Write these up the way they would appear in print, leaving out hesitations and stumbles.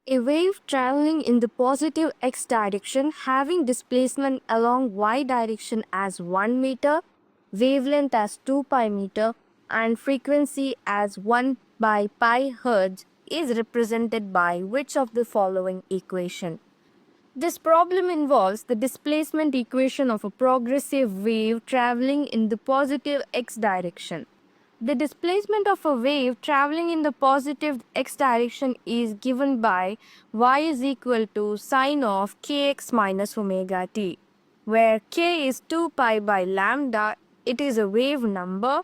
A wave traveling in the positive x direction having displacement along y direction as 1 meter, wavelength as 2 pi meter, and frequency as 1 by pi hertz is represented by which of the following equation? This problem involves the displacement equation of a progressive wave traveling in the positive x direction. The displacement of a wave traveling in the positive x direction is given by y is equal to sine of kx minus omega t, where k is 2 pi by lambda, it is a wave number,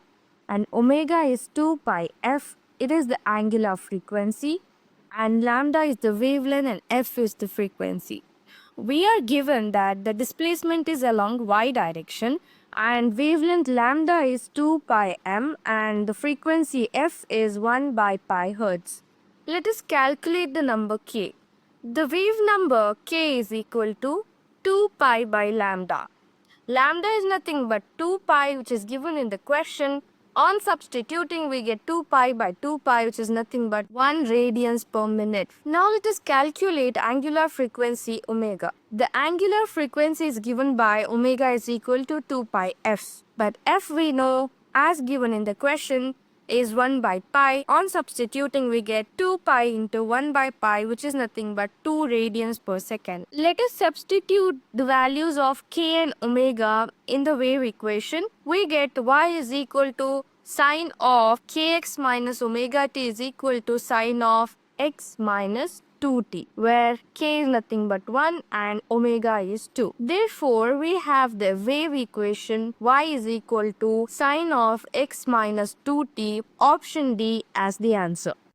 and omega is 2 pi f, it is the angular frequency, and lambda is the wavelength and f is the frequency. We are given that the displacement is along y direction and wavelength lambda is 2 pi m and the frequency f is 1 by pi hertz. Let us calculate the number k. The wave number k is equal to 2 pi by lambda. Lambda is nothing but 2 pi, which is given in the question. On substituting, we get 2 pi by 2 pi, which is nothing but 1 radians per minute. Now let us calculate angular frequency omega. The angular frequency is given by omega is equal to 2 pi f. But f we know, as given in the question, is 1 by pi. On substituting, we get 2 pi into 1 by pi, which is nothing but 2 radians per second. Let us substitute the values of k and omega in the wave equation. We get y is equal to sine of kx minus omega t is equal to sine of x minus 2t, where k is nothing but 1 and omega is 2. Therefore, we have the wave equation y is equal to sine of x minus 2t, option D, as the answer.